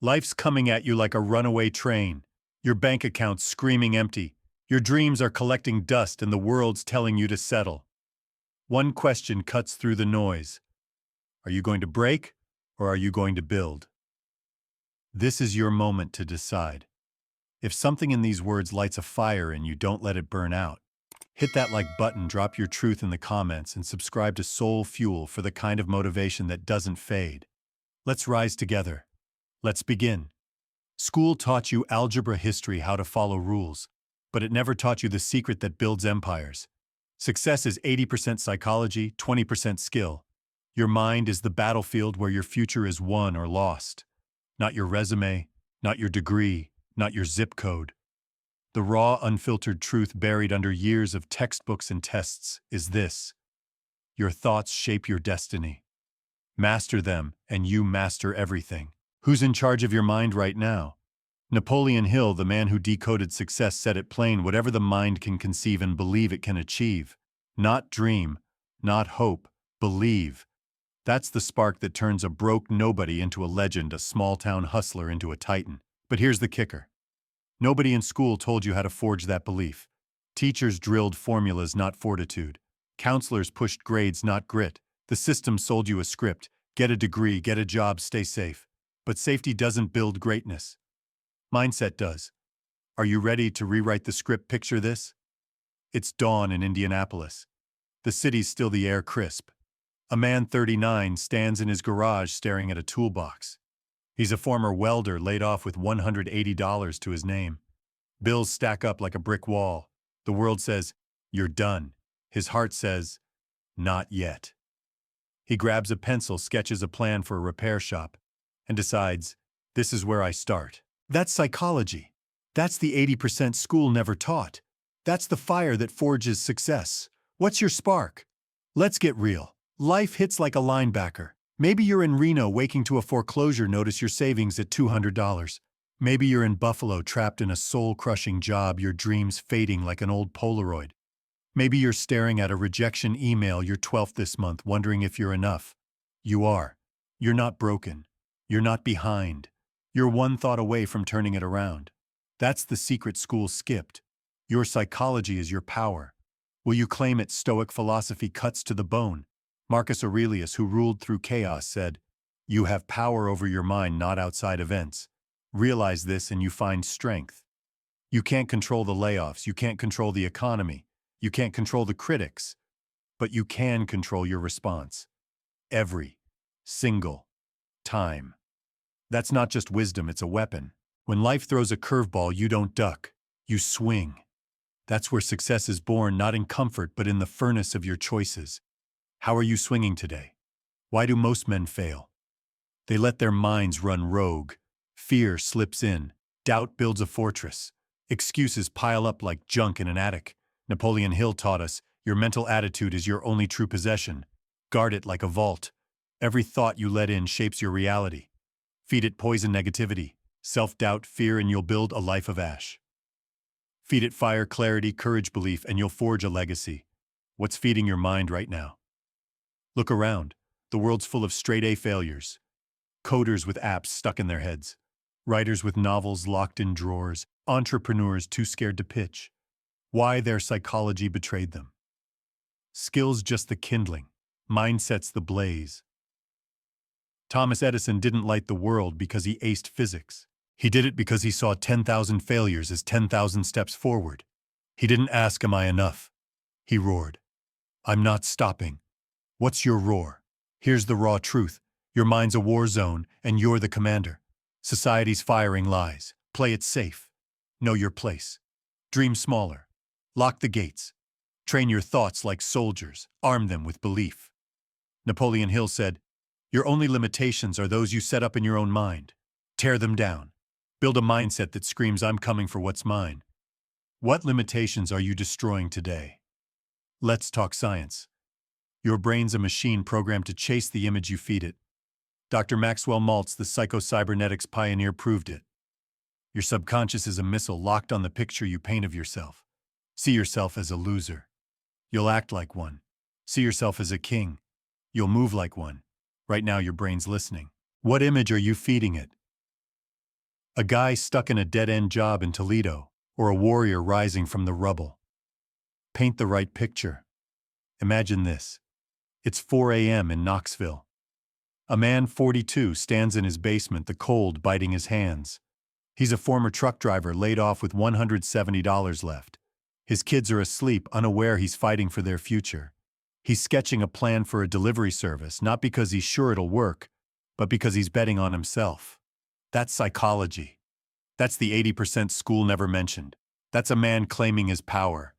Life's coming at you like a runaway train. Your bank account's screaming empty. Your dreams are collecting dust and the world's telling you to settle. One question cuts through the noise. Are you going to break or are you going to build? This is your moment to decide. If something in these words lights a fire in you, don't let it burn out. Hit that like button, drop your truth in the comments, and subscribe to SoulFuel for the kind of motivation that doesn't fade. Let's rise together. Let's begin. School taught you algebra, history, how to follow rules, but it never taught you the secret that builds empires. Success is 80% psychology, 20% skill. Your mind is the battlefield where your future is won or lost. Not your resume, not your degree, not your zip code. The raw, unfiltered truth buried under years of textbooks and tests is this: your thoughts shape your destiny. Master them, and you master everything. Who's in charge of your mind right now? Napoleon Hill, the man who decoded success, said it plain: whatever the mind can conceive and believe it can achieve. Not dream, not hope, believe. That's the spark that turns a broke nobody into a legend, a small-town hustler into a titan. But here's the kicker. Nobody in school told you how to forge that belief. Teachers drilled formulas, not fortitude. Counselors pushed grades, not grit. The system sold you a script: get a degree, get a job, stay safe. But safety doesn't build greatness. Mindset does. Are you ready to rewrite the script? Picture this. It's dawn in Indianapolis. The city's still the air crisp. A man 39 stands in his garage staring at a toolbox. He's a former welder laid off with $180 to his name. Bills stack up like a brick wall. The world says, "You're done." His heart says, "Not yet." He grabs a pencil, sketches a plan for a repair shop, and decides, this is where I start. That's psychology. That's the 80% school never taught. That's the fire that forges success. What's your spark? Let's get real. Life hits like a linebacker. Maybe you're in Reno waking to a foreclosure notice, your savings at $200. Maybe you're in Buffalo trapped in a soul-crushing job, your dreams fading like an old Polaroid. Maybe you're staring at a rejection email, your 12th this month, wondering if you're enough. You are. You're not broken. You're not behind. You're one thought away from turning it around. That's the secret school skipped. Your psychology is your power. Will you claim it? Stoic philosophy cuts to the bone. Marcus Aurelius, who ruled through chaos, said, "You have power over your mind, not outside events. Realize this and you find strength." You can't control the layoffs, you can't control the economy, you can't control the critics, but you can control your response. Every single time. That's not just wisdom, it's a weapon. When life throws a curveball, you don't duck, you swing. That's where success is born, not in comfort, but in the furnace of your choices. How are you swinging today? Why do most men fail? They let their minds run rogue. Fear slips in. Doubt builds a fortress. Excuses pile up like junk in an attic. Napoleon Hill taught us, your mental attitude is your only true possession. Guard it like a vault. Every thought you let in shapes your reality. Feed it poison, negativity, self-doubt, fear, and you'll build a life of ash. Feed it fire, clarity, courage, belief, and you'll forge a legacy. What's feeding your mind right now? Look around. The world's full of straight-A failures. Coders with apps stuck in their heads. Writers with novels locked in drawers. Entrepreneurs too scared to pitch. Why? Their psychology betrayed them. Skills just the kindling. Mindsets the blaze. Thomas Edison didn't light the world because he aced physics. He did it because he saw 10,000 failures as 10,000 steps forward. He didn't ask, "Am I enough?" He roared, "I'm not stopping." What's your roar? Here's the raw truth. Your mind's a war zone, and you're the commander. Society's firing lies. Play it safe. Know your place. Dream smaller. Lock the gates. Train your thoughts like soldiers. Arm them with belief. Napoleon Hill said, "Your only limitations are those you set up in your own mind. Tear them down. Build a mindset that screams, 'I'm coming for what's mine.'" What limitations are you destroying today? Let's talk science. Your brain's a machine programmed to chase the image you feed it. Dr. Maxwell Maltz, the psycho-cybernetics pioneer, proved it. Your subconscious is a missile locked on the picture you paint of yourself. See yourself as a loser. You'll act like one. See yourself as a king. You'll move like one. Right now your brain's listening. What image are you feeding it? A guy stuck in a dead-end job in Toledo, or a warrior rising from the rubble. Paint the right picture. Imagine this. It's 4 a.m. in Knoxville. A man 42 stands in his basement, the cold biting his hands. He's a former truck driver laid off with $170 left. His kids are asleep, unaware he's fighting for their future. He's sketching a plan for a delivery service, not because he's sure it'll work, but because he's betting on himself. That's psychology. That's the 80% school never mentioned. That's a man claiming his power.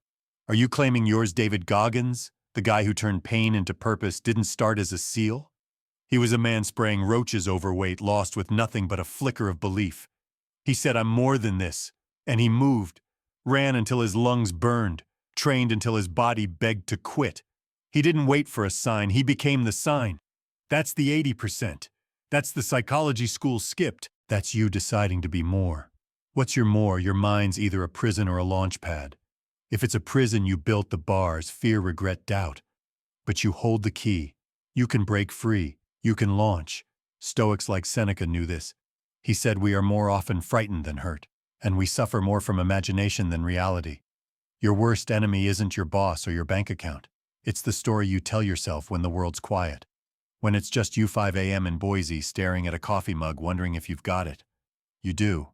Are you claiming yours? David Goggins, the guy who turned pain into purpose, didn't start as a SEAL? He was a man spraying roaches overweight, lost with nothing but a flicker of belief. He said, "I'm more than this." And he moved, ran until his lungs burned, trained until his body begged to quit. He didn't wait for a sign, he became the sign. That's the 80%. That's the psychology school skipped. That's you deciding to be more. What's your more? Your mind's either a prison or a launch pad. If it's a prison, you built the bars, fear, regret, doubt. But you hold the key. You can break free. You can launch. Stoics like Seneca knew this. He said we are more often frightened than hurt, and we suffer more from imagination than reality. Your worst enemy isn't your boss or your bank account. It's the story you tell yourself when the world's quiet. When it's just you 5 a.m. in Boise staring at a coffee mug wondering if you've got it. You do.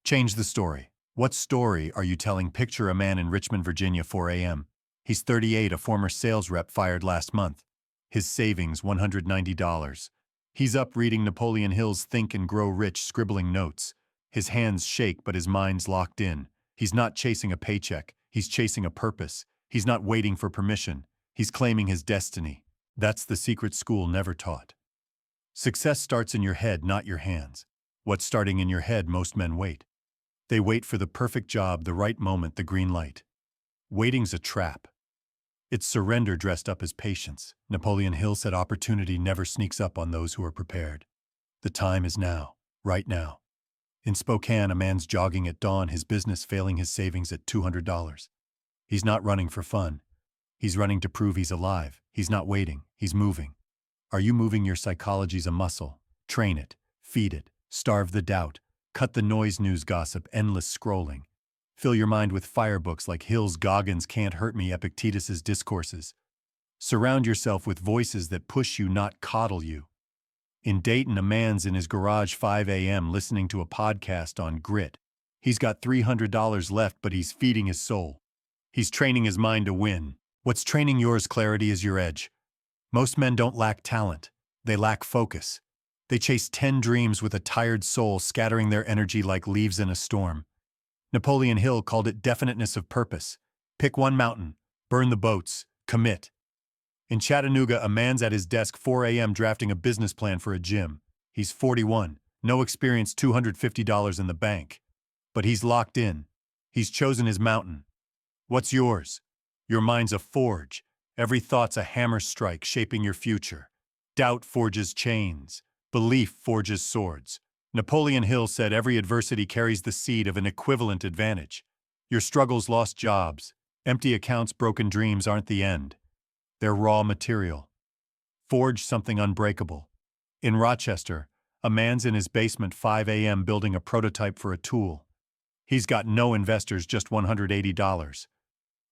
Change the story. What story are you telling? Picture a man in Richmond, Virginia, 4 a.m. He's 38, a former sales rep fired last month. His savings, $190. He's up reading Napoleon Hill's Think and Grow Rich, scribbling notes. His hands shake, but his mind's locked in. He's not chasing a paycheck. He's chasing a purpose. He's not waiting for permission. He's claiming his destiny. That's the secret school never taught. Success starts in your head, not your hands. What's starting in your head? Most men wait. They wait for the perfect job, the right moment, the green light. Waiting's a trap. It's surrender dressed up as patience. Napoleon Hill said opportunity never sneaks up on those who are prepared. The time is now, right now. In Spokane, a man's jogging at dawn, his business failing, his savings at $200. He's not running for fun. He's running to prove he's alive. He's not waiting. He's moving. Are you moving? Your psychology's a muscle. Train it. Feed it. Starve the doubt. Cut the noise, news, gossip, endless scrolling. Fill your mind with fire books like Hill's Goggins' Can't Hurt Me, Epictetus's Discourses. Surround yourself with voices that push you, not coddle you. In Dayton, a man's in his garage 5 a.m. listening to a podcast on grit. He's got $300 left, but he's feeding his soul. He's training his mind to win. What's training yours? Clarity is your edge. Most men don't lack talent. They lack focus. They chase 10 dreams with a tired soul, scattering their energy like leaves in a storm. Napoleon Hill called it definiteness of purpose. Pick one mountain, burn the boats, commit. In Chattanooga, a man's at his desk 4 a.m. drafting a business plan for a gym. He's 41, no experience, $250 in the bank. But he's locked in. He's chosen his mountain. What's yours? Your mind's a forge. Every thought's a hammer strike shaping your future. Doubt forges chains. Belief forges swords. Napoleon Hill said every adversity carries the seed of an equivalent advantage. Your struggles, lost jobs, empty accounts, broken dreams aren't the end. They're raw material. Forge something unbreakable. In Rochester, a man's in his basement 5 a.m. building a prototype for a tool. He's got no investors, just $180.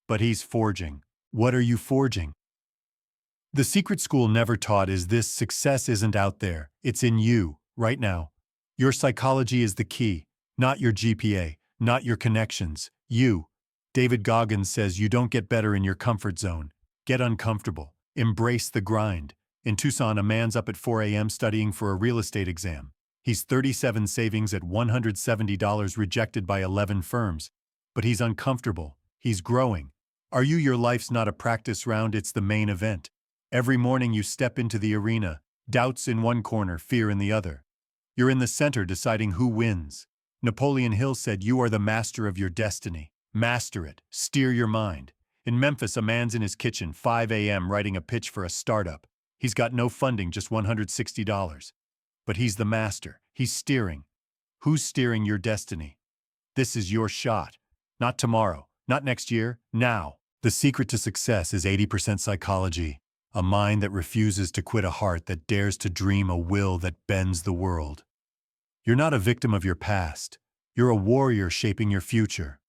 But he's forging. What are you forging? The secret school never taught is this: success isn't out there, it's in you, right now. Your psychology is the key, not your GPA, not your connections, you. David Goggins says you don't get better in your comfort zone. Get uncomfortable. Embrace the grind. In Tucson, a man's up at 4 a.m. studying for a real estate exam. He's 37, savings at $170, rejected by 11 firms. But he's uncomfortable. He's growing. Are you? Your life's not a practice round, it's the main event. Every morning you step into the arena, doubts in one corner, fear in the other. You're in the center deciding who wins. Napoleon Hill said you are the master of your destiny. Master it. Steer your mind. In Memphis, a man's in his kitchen 5 a.m. writing a pitch for a startup. He's got no funding, just $160. But he's the master. He's steering. Who's steering your destiny? This is your shot. Not tomorrow, not next year, now. The secret to success is 80% psychology. A mind that refuses to quit, a heart that dares to dream, a will that bends the world. You're not a victim of your past. You're a warrior shaping your future.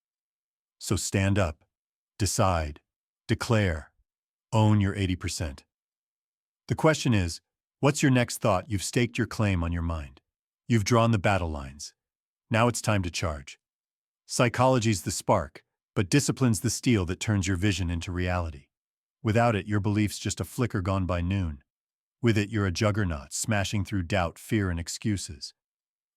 So stand up, decide, declare, own your 80%. The question is, what's your next thought? You've staked your claim on your mind. You've drawn the battle lines. Now it's time to charge. Psychology's the spark, but discipline's the steel that turns your vision into reality. Without it, your belief's just a flicker gone by noon. With it, you're a juggernaut, smashing through doubt, fear, and excuses.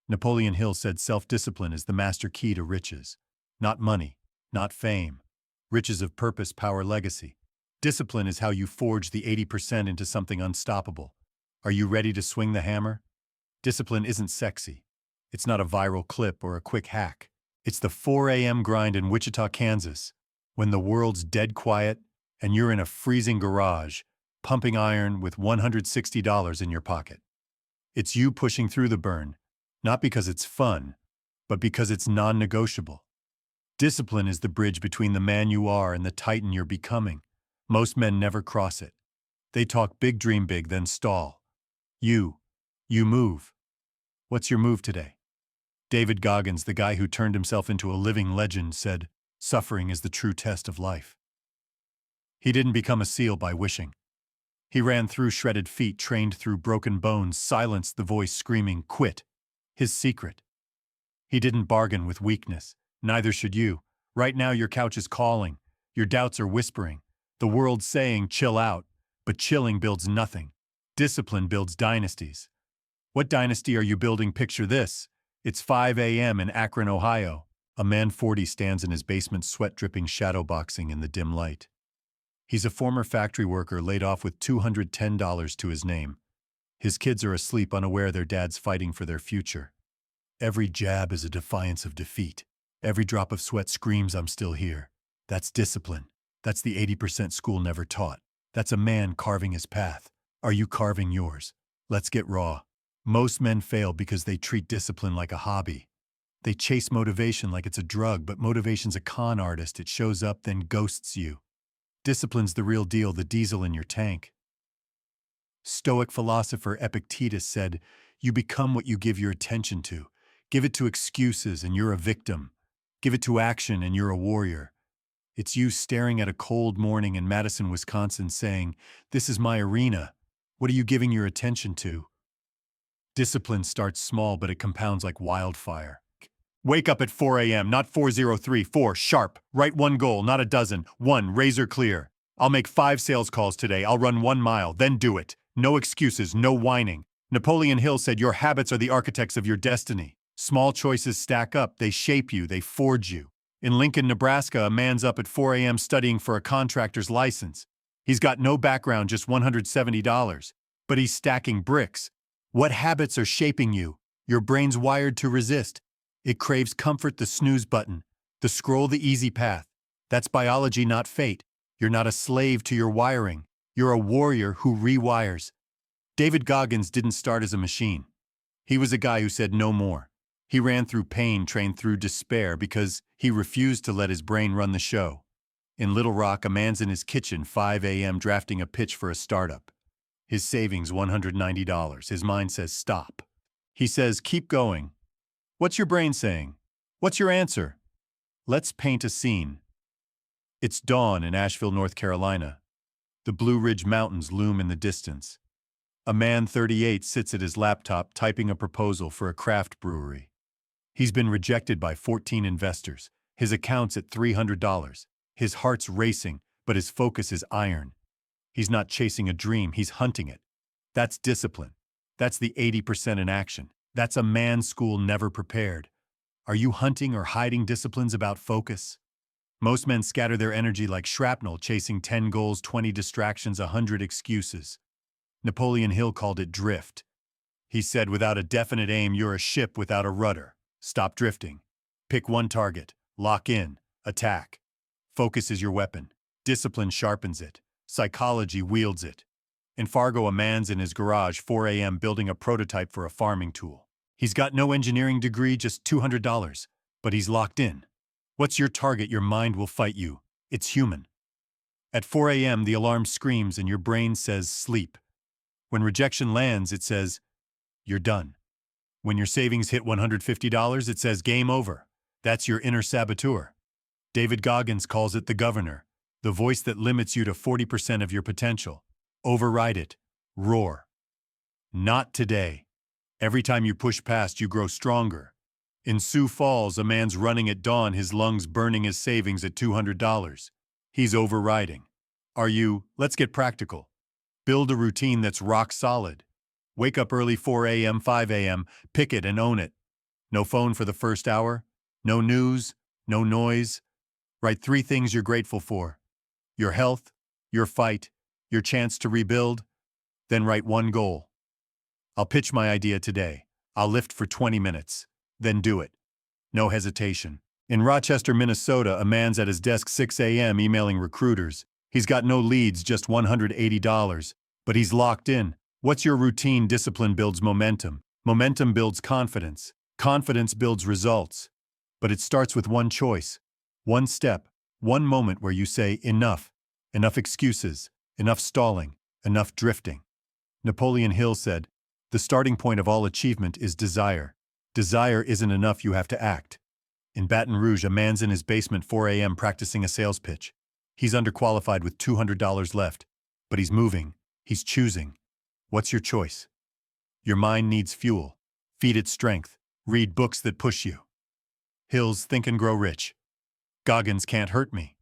Napoleon Hill said self-discipline is the master key to riches. Not money, not fame. Riches of purpose, power, legacy. Discipline is how you forge the 80% into something unstoppable. Are you ready to swing the hammer? Discipline isn't sexy. It's not a viral clip or a quick hack. It's the 4 a.m. grind in Wichita, Kansas, when the world's dead quiet and you're in a freezing garage, pumping iron with $160 in your pocket. It's you pushing through the burn, not because it's fun, but because it's non-negotiable. Discipline is the bridge between the man you are and the titan you're becoming. Most men never cross it. They talk big, dream big, then stall. You move. What's your move today? David Goggins, the guy who turned himself into a living legend, said, "Suffering is the true test of life." He didn't become a SEAL by wishing. He ran through shredded feet, trained through broken bones, silenced the voice screaming, "Quit." His secret. He didn't bargain with weakness. Neither should you. Right now your couch is calling. Your doubts are whispering. The world's saying, chill out. But chilling builds nothing. Discipline builds dynasties. What dynasty are you building? Picture this. It's 5 a.m. in Akron, Ohio. A man 40 stands in his basement, sweat dripping, shadowboxing in the dim light. He's a former factory worker laid off with $210 to his name. His kids are asleep, unaware their dad's fighting for their future. Every jab is a defiance of defeat. Every drop of sweat screams, "I'm still here." That's discipline. That's the 80% school never taught. That's a man carving his path. Are you carving yours? Let's get raw. Most men fail because they treat discipline like a hobby. They chase motivation like it's a drug, but motivation's a con artist. It shows up, then ghosts you. Discipline's the real deal, the diesel in your tank. Stoic philosopher Epictetus said, "You become what you give your attention to. Give it to excuses and you're a victim. Give it to action and you're a warrior." It's you staring at a cold morning in Madison, Wisconsin saying, "This is my arena." What are you giving your attention to? Discipline starts small, but it compounds like wildfire. Wake up at 4 a.m., not 4:03, 4 sharp. Write one goal, not a dozen. 1, razor clear. I'll make 5 sales calls today. I'll run 1 mile, then do it. No excuses, no whining. Napoleon Hill said your habits are the architects of your destiny. Small choices stack up, they shape you, they forge you. In Lincoln, Nebraska, a man's up at 4 a.m. studying for a contractor's license. He's got no background, just $170, but he's stacking bricks. What habits are shaping you? Your brain's wired to resist. It craves comfort, the snooze button, the scroll, the easy path. That's biology, not fate. You're not a slave to your wiring. You're a warrior who rewires. David Goggins didn't start as a machine. He was a guy who said no more. He ran through pain, trained through despair, because he refused to let his brain run the show. In Little Rock, a man's in his kitchen, 5 a.m. drafting a pitch for a startup. His savings, $190. His mind says, stop. He says, keep going. What's your brain saying? What's your answer? Let's paint a scene. It's dawn in Asheville, North Carolina. The Blue Ridge Mountains loom in the distance. A man 38 sits at his laptop typing a proposal for a craft brewery. He's been rejected by 14 investors. His account's at $300. His heart's racing, but his focus is iron. He's not chasing a dream, he's hunting it. That's discipline. That's the 80% in action. That's a man school never prepared. Are you hunting or hiding disciplines about focus? Most men scatter their energy like shrapnel, chasing 10 goals, 20 distractions, 100 excuses. Napoleon Hill called it drift. He said, without a definite aim, you're a ship without a rudder. Stop drifting. Pick one target. Lock in. Attack. Focus is your weapon. Discipline sharpens it. Psychology wields it. In Fargo, a man's in his garage, 4 a.m. building a prototype for a farming tool. He's got no engineering degree, just $200, but he's locked in. What's your target? Your mind will fight you. It's human. At 4 a.m., the alarm screams and your brain says sleep. When rejection lands, it says, you're done. When your savings hit $150, it says game over. That's your inner saboteur. David Goggins calls it the governor, the voice that limits you to 40% of your potential. Override it. Roar. Not today. Every time you push past, you grow stronger. In Sioux Falls, a man's running at dawn, his lungs burning his savings at $200. He's overriding. Are you? Let's get practical. Build a routine that's rock solid. Wake up early 4 a.m., 5 a.m., pick it and own it. No phone for the first hour, no news, no noise. Write 3 things you're grateful for. Your health, your fight, your chance to rebuild. Then write 1 goal. I'll pitch my idea today. I'll lift for 20 minutes. Then do it. No hesitation. In Rochester, Minnesota, a man's at his desk 6 a.m. emailing recruiters. He's got no leads, just $180, but he's locked in. What's your routine? Discipline builds momentum. Momentum builds confidence. Confidence builds results. But it starts with one choice, one step, one moment where you say enough. Enough excuses, enough stalling, enough drifting. Napoleon Hill said, "The starting point of all achievement is desire. Desire isn't enough, you have to act." In Baton Rouge, a man's in his basement 4 a.m. practicing a sales pitch. He's underqualified with $200 left, but he's moving, he's choosing. What's your choice? Your mind needs fuel. Feed it strength. Read books that push you. Hill's Think and Grow Rich. Goggins Can't Hurt Me.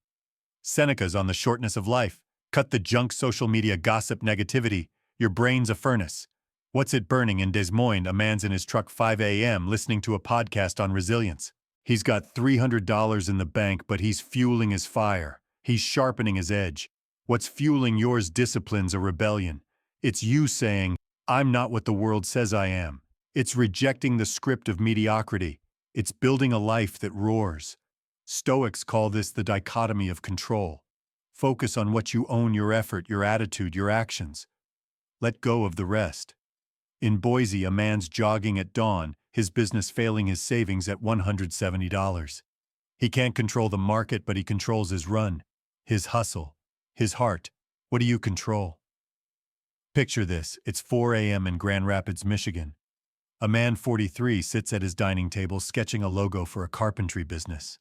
Seneca's On the Shortness of Life. Cut the junk social media gossip negativity. Your brain's a furnace. What's it burning? In Des Moines, a man's in his truck 5 a.m. listening to a podcast on resilience. He's got $300 in the bank, but he's fueling his fire. He's sharpening his edge. What's fueling yours? Discipline's a rebellion. It's you saying, "I'm not what the world says I am." It's rejecting the script of mediocrity. It's building a life that roars. Stoics call this the dichotomy of control. Focus on what you own: your effort, your attitude, your actions. Let go of the rest. In Boise, a man's jogging at dawn, his business failing, his savings at $170. He can't control the market, but he controls his run, his hustle, his heart. What do you control? Picture this. It's 4 a.m. in Grand Rapids, Michigan. A man 43 sits at his dining table sketching a logo for a carpentry business.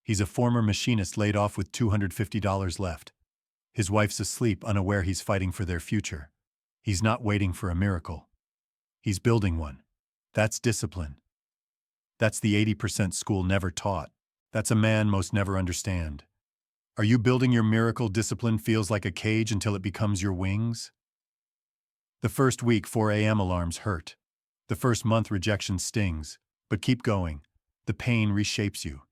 He's a former machinist laid off with $250 left. His wife's asleep, unaware he's fighting for their future. He's not waiting for a miracle. He's building one. That's discipline. That's the 80% school never taught. That's a man most never understand. Are you building your miracle? Discipline feels like a cage until it becomes your wings. The first week, 4 a.m. alarms hurt. The first month, rejection stings. But keep going. The pain reshapes you.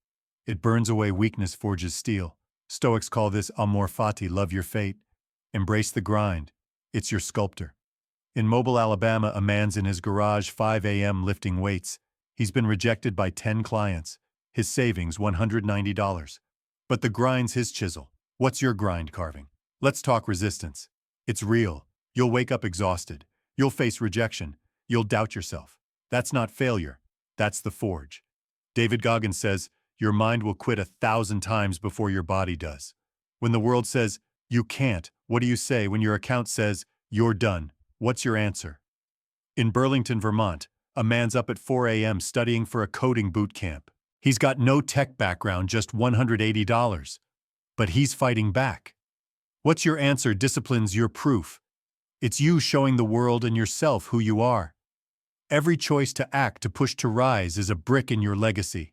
It burns away weakness, forges steel. Stoics call this amor fati, love your fate. Embrace the grind. It's your sculptor. In Mobile, Alabama, a man's in his garage 5 a.m. lifting weights. He's been rejected by 10 clients. His savings, $190. But the grind's his chisel. What's your grind carving? Let's talk resistance. It's real. You'll wake up exhausted. You'll face rejection. You'll doubt yourself. That's not failure. That's the forge. David Goggins says, your mind will quit 1,000 times before your body does. When the world says, you can't, what do you say? When your account says, you're done, what's your answer? In Burlington, Vermont, a man's up at 4 a.m. studying for a coding boot camp. He's got no tech background, just $180. But he's fighting back. What's your answer? Discipline's your proof. It's you showing the world and yourself who you are. Every choice to act, to push, to rise is a brick in your legacy.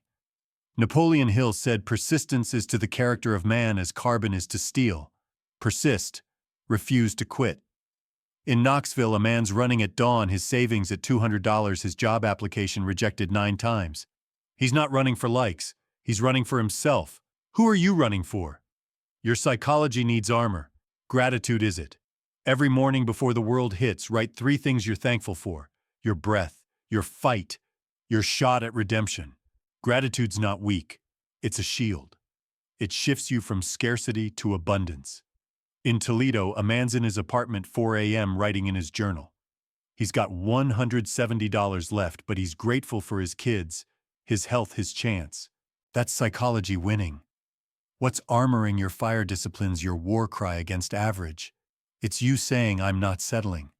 Napoleon Hill said, persistence is to the character of man as carbon is to steel. Persist. Refuse to quit. In Knoxville, a man's running at dawn, his savings at $200, his job application rejected 9 times. He's not running for likes. He's running for himself. Who are you running for? Your psychology needs armor. Gratitude is it. Every morning before the world hits, write 3 things you're thankful for. Your breath, your fight, your shot at redemption. Gratitude's not weak. It's a shield. It shifts you from scarcity to abundance. In Toledo, a man's in his apartment 4 a.m. writing in his journal. He's got $170 left, but he's grateful for his kids, his health, his chance. That's psychology winning. What's armoring your fire? Disciplines your war cry against average. It's you saying, I'm not settling.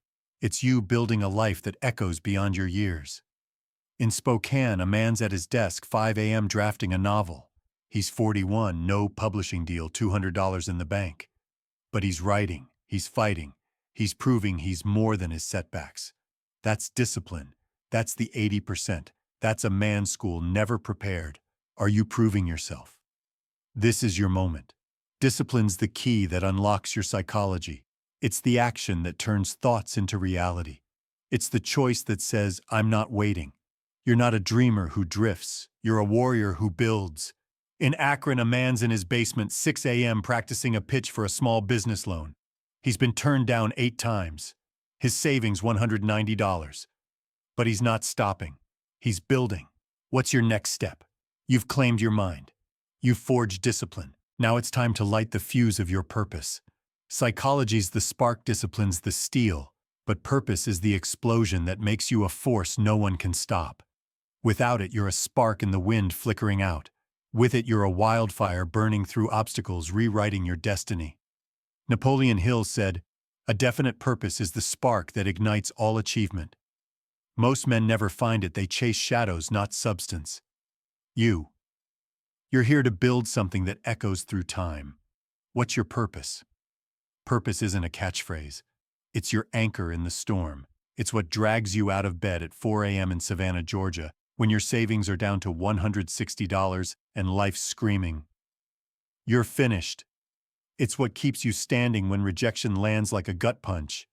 It's you building a life that echoes beyond your years. In Spokane, a man's at his desk 5 a.m. drafting a novel. He's 41, no publishing deal, $200 in the bank. But he's writing, he's fighting, he's proving he's more than his setbacks. That's discipline. That's the 80%. That's a man's school never prepared. Are you proving yourself? This is your moment. Discipline's the key that unlocks your psychology. It's the action that turns thoughts into reality. It's the choice that says, I'm not waiting. You're not a dreamer who drifts. You're a warrior who builds. In Akron, a man's in his basement 6 a.m. practicing a pitch for a small business loan. He's been turned down 8 times. His savings $190. But he's not stopping. He's building. What's your next step? You've claimed your mind. You've forged discipline. Now it's time to light the fuse of your purpose. Psychology's the spark, discipline's the steel, but purpose is the explosion that makes you a force no one can stop. Without it, you're a spark in the wind flickering out. With it, you're a wildfire burning through obstacles, rewriting your destiny. Napoleon Hill said, "A definite purpose is the spark that ignites all achievement." Most men never find it. They chase shadows, not substance. You're here to build something that echoes through time. What's your purpose? Purpose isn't a catchphrase. It's your anchor in the storm. It's what drags you out of bed at 4 a.m. in Savannah, Georgia, when your savings are down to $160 and life's screaming, you're finished. It's what keeps you standing when rejection lands like a gut punch.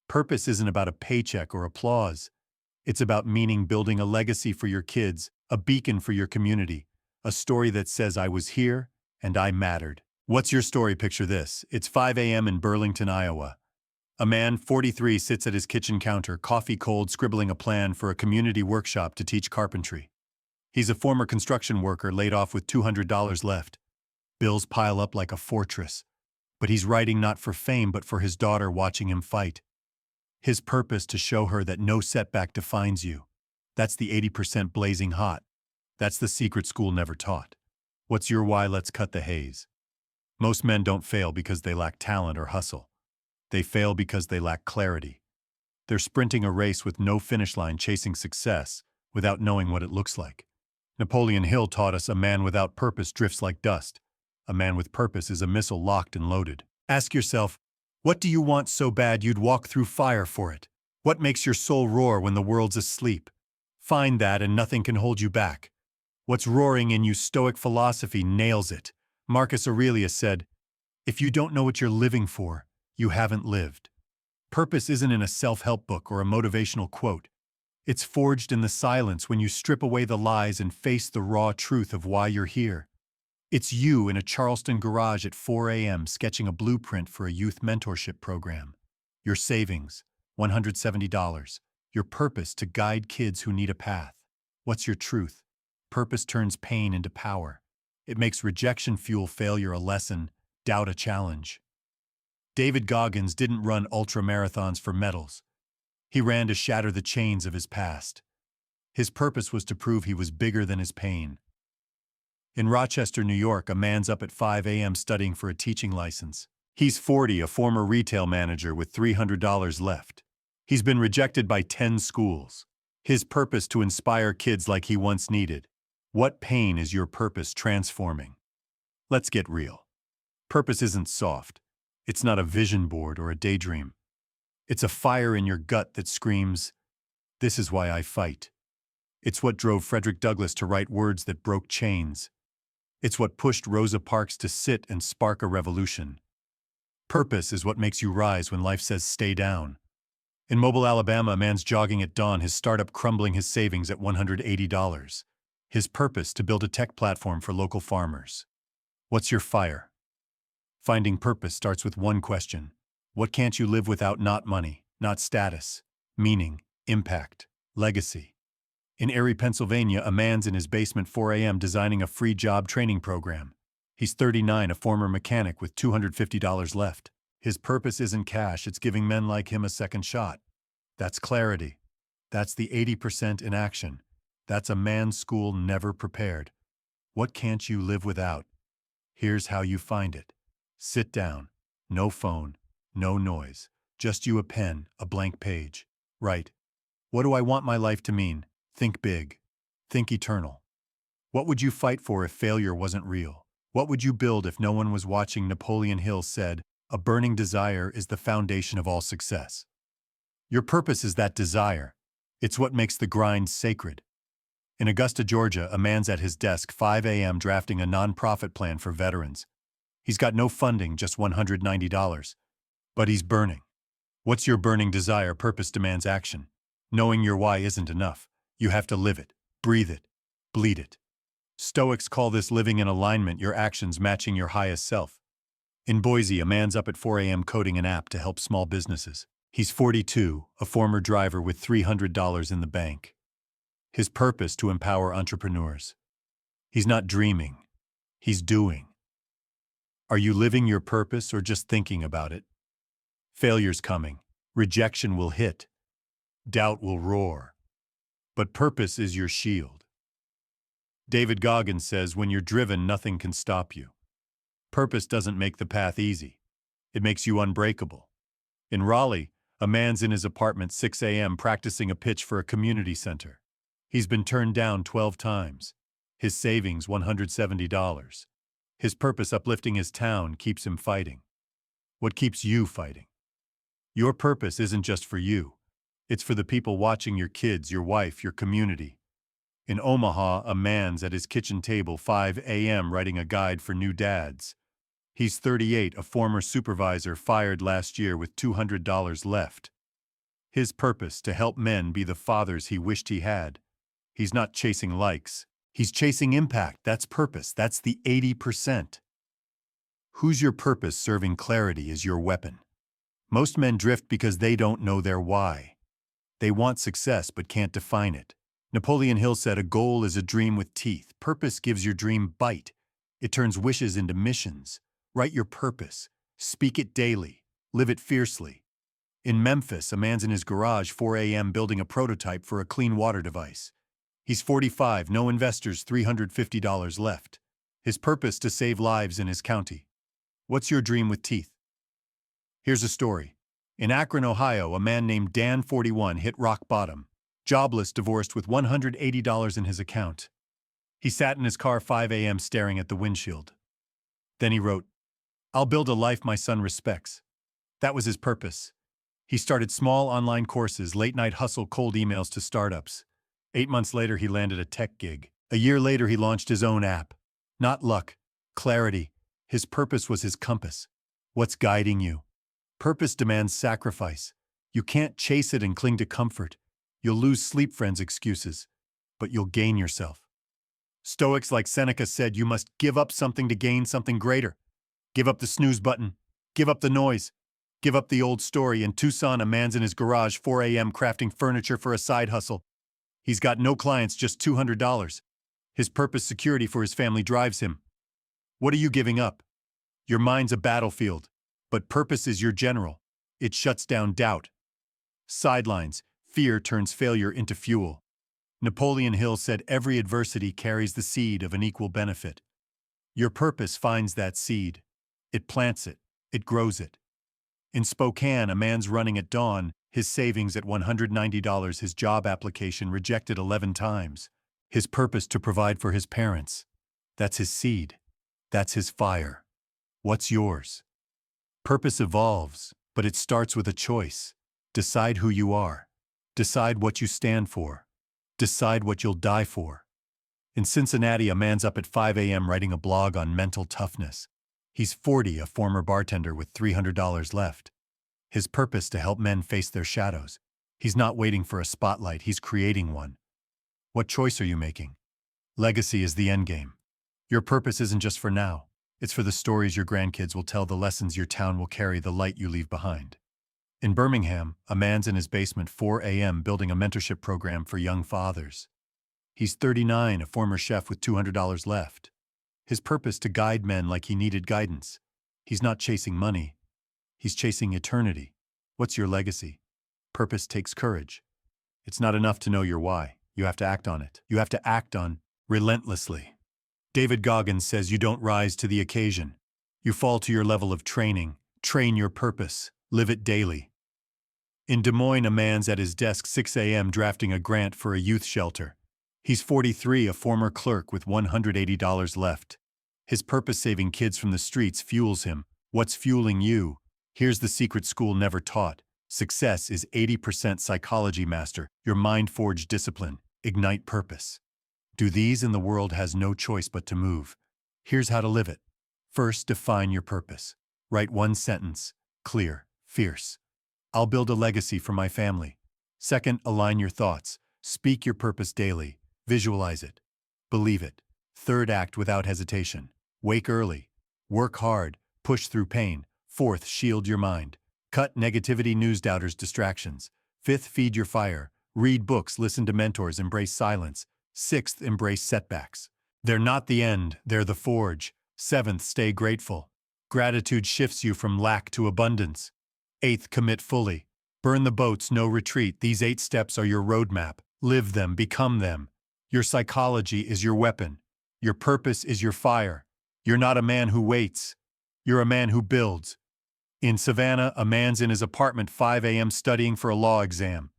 Purpose isn't about a paycheck or applause. It's about meaning, building a legacy for your kids, a beacon for your community, a story that says I was here and I mattered. What's your story? Picture this. It's 5 a.m. in Burlington, Iowa. A man, 43, sits at his kitchen counter, coffee cold, scribbling a plan for a community workshop to teach carpentry. He's a former construction worker laid off with $200 left. Bills pile up like a fortress. But he's writing not for fame, but for his daughter watching him fight. His purpose to show her that no setback defines you. That's the 80% blazing hot. That's the secret school never taught. What's your why? Let's cut the haze. Most men don't fail because they lack talent or hustle. They fail because they lack clarity. They're sprinting a race with no finish line, chasing success without knowing what it looks like. Napoleon Hill taught us a man without purpose drifts like dust. A man with purpose is a missile locked and loaded. Ask yourself, what do you want so bad you'd walk through fire for it? What makes your soul roar when the world's asleep? Find that and nothing can hold you back. What's roaring in you? Stoic philosophy nails it. Marcus Aurelius said, if you don't know what you're living for, you haven't lived. Purpose isn't in a self-help book or a motivational quote. It's forged in the silence when you strip away the lies and face the raw truth of why you're here. It's you in a Charleston garage at 4 a.m. sketching a blueprint for a youth mentorship program. Your savings, $170. Your purpose to guide kids who need a path. What's your truth? Purpose turns pain into power. It makes rejection fuel, failure a lesson, doubt a challenge. David Goggins didn't run ultra-marathons for medals. He ran to shatter the chains of his past. His purpose was to prove he was bigger than his pain. In Rochester, New York, a man's up at 5 a.m. studying for a teaching license. He's 40, a former retail manager with $300 left. He's been rejected by 10 schools. His purpose to inspire kids like he once needed. What pain is your purpose transforming? Let's get real. Purpose isn't soft. It's not a vision board or a daydream. It's a fire in your gut that screams, this is why I fight. It's what drove Frederick Douglass to write words that broke chains. It's what pushed Rosa Parks to sit and spark a revolution. Purpose is what makes you rise when life says stay down. In Mobile, Alabama, a man's jogging at dawn, his startup crumbling, his savings at $180. His purpose to build a tech platform for local farmers. What's your fire? Finding purpose starts with one question. What can't you live without? Not money, not status, meaning, impact, legacy. In Erie, Pennsylvania, a man's in his basement 4 a.m. designing a free job training program. He's 39, a former mechanic with $250 left. His purpose isn't cash, it's giving men like him a second shot. That's clarity. That's the 80% in action. That's a man's school never prepared. What can't you live without? Here's how you find it. Sit down. No phone. No noise. Just you, a pen, a blank page. Write. What do I want my life to mean? Think big. Think eternal. What would you fight for if failure wasn't real? What would you build if no one was watching? Napoleon Hill said, "A burning desire is the foundation of all success." Your purpose is that desire. It's what makes the grind sacred. In Augusta, Georgia, a man's at his desk 5 a.m. drafting a nonprofit plan for veterans. He's got no funding, just $190. But he's burning. What's your burning desire? Purpose demands action. Knowing your why isn't enough. You have to live it, breathe it, bleed it. Stoics call this living in alignment, your actions matching your highest self. In Boise, a man's up at 4 a.m. coding an app to help small businesses. He's 42, a former driver with $300 in the bank. His purpose to empower entrepreneurs. He's not dreaming, he's doing. Are you living your purpose or just thinking about it? Failure's coming. Rejection will hit. Doubt will roar. But purpose is your shield. David Goggins says, when you're driven, nothing can stop you. Purpose doesn't make the path easy. It makes you unbreakable. In Raleigh, a man's in his apartment 6 a.m. practicing a pitch for a community center. He's been turned down 12 times. His savings, $170. His purpose, uplifting his town, keeps him fighting. What keeps you fighting? Your purpose isn't just for you. It's for the people watching, your kids, your wife, your community. In Omaha, a man's at his kitchen table 5 a.m. writing a guide for new dads. He's 38, a former supervisor fired last year with $200 left. His purpose, to help men be the fathers he wished he had. He's not chasing likes. He's chasing impact. That's purpose. That's the 80%. Who's your purpose? Serving clarity is your weapon. Most men drift because they don't know their why. They want success but can't define it. Napoleon Hill said, a goal is a dream with teeth. Purpose gives your dream bite. It turns wishes into missions. Write your purpose. Speak it daily. Live it fiercely. In Memphis, a man's in his garage 4 a.m. building a prototype for a clean water device. He's 45, no investors, $350 left. His purpose, to save lives in his county. What's your dream with teeth? Here's a story. In Akron, Ohio, a man named Dan, 41, hit rock bottom. Jobless, divorced, with $180 in his account. He sat in his car 5 a.m. staring at the windshield. Then he wrote, "I'll build a life my son respects." That was his purpose. He started small online courses, late-night hustle, cold emails to startups. 8 months later, he landed a tech gig. A year later, he launched his own app. Not luck, clarity. His purpose was his compass. What's guiding you? Purpose demands sacrifice. You can't chase it and cling to comfort. You'll lose sleep, friends, excuses, but you'll gain yourself. Stoics like Seneca said, you must give up something to gain something greater. Give up the snooze button. Give up the noise. Give up the old story. In Tucson, a man's in his garage 4 a.m. crafting furniture for a side hustle. He's got no clients, just $200. His purpose, security for his family, drives him. What are you giving up? Your mind's a battlefield, but purpose is your general. It shuts down doubt. Sidelines. Fear turns failure into fuel. Napoleon Hill said, every adversity carries the seed of an equal benefit. Your purpose finds that seed. It plants it. It grows it. In Spokane, a man's running at dawn, his savings at $190, his job application rejected 11 times. His purpose, to provide for his parents. That's his seed. That's his fire. What's yours? Purpose evolves, but it starts with a choice. Decide who you are. Decide what you stand for. Decide what you'll die for. In Cincinnati, a man's up at 5 a.m. writing a blog on mental toughness. He's 40, a former bartender with $300 left. His purpose, to help men face their shadows. He's not waiting for a spotlight, he's creating one. What choice are you making? Legacy is the endgame. Your purpose isn't just for now. It's for the stories your grandkids will tell, the lessons your town will carry, the light you leave behind. In Birmingham, a man's in his basement 4 a.m. building a mentorship program for young fathers. He's 39, a former chef with $200 left. His purpose, to guide men like he needed guidance. He's not chasing money. He's chasing eternity. What's your legacy? Purpose takes courage. It's not enough to know your why. You have to act on it. You have to act on relentlessly. David Goggins says, you don't rise to the occasion. You fall to your level of training. Train your purpose. Live it daily. In Des Moines, a man's at his desk 6 a.m. drafting a grant for a youth shelter. He's 43, a former clerk with $180 left. His purpose, saving kids from the streets, fuels him. What's fueling you? Here's the secret school never taught. Success is 80% psychology, master. Your mind-forged discipline. Ignite purpose. Do these and the world has no choice but to move. Here's how to live it. First, define your purpose. Write one sentence. Clear, fierce. I'll build a legacy for my family. Second, align your thoughts. Speak your purpose daily. Visualize it. Believe it. Third, act without hesitation. Wake early. Work hard. Push through pain. Fourth, shield your mind. Cut negativity, news doubters, distractions. Fifth, feed your fire. Read books, listen to mentors, embrace silence. Sixth, embrace setbacks. They're not the end, they're the forge. Seventh, stay grateful. Gratitude shifts you from lack to abundance. Eighth, commit fully. Burn the boats, no retreat. These 8 steps are your roadmap. Live them, become them. Your psychology is your weapon. Your purpose is your fire. You're not a man who waits. You're a man who builds. In Savannah, a man's in his apartment 5 a.m. studying for a law exam.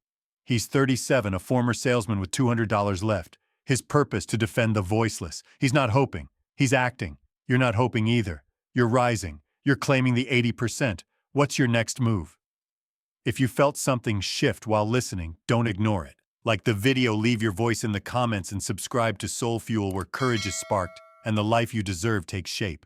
He's 37, a former salesman with $200 left. His purpose to defend the voiceless. He's not hoping. He's acting. You're not hoping either. You're rising. You're claiming the 80%. What's your next move? If you felt something shift while listening, don't ignore it. Like the video, leave your voice in the comments and subscribe to SoulFuel, where courage is sparked and the life you deserve takes shape.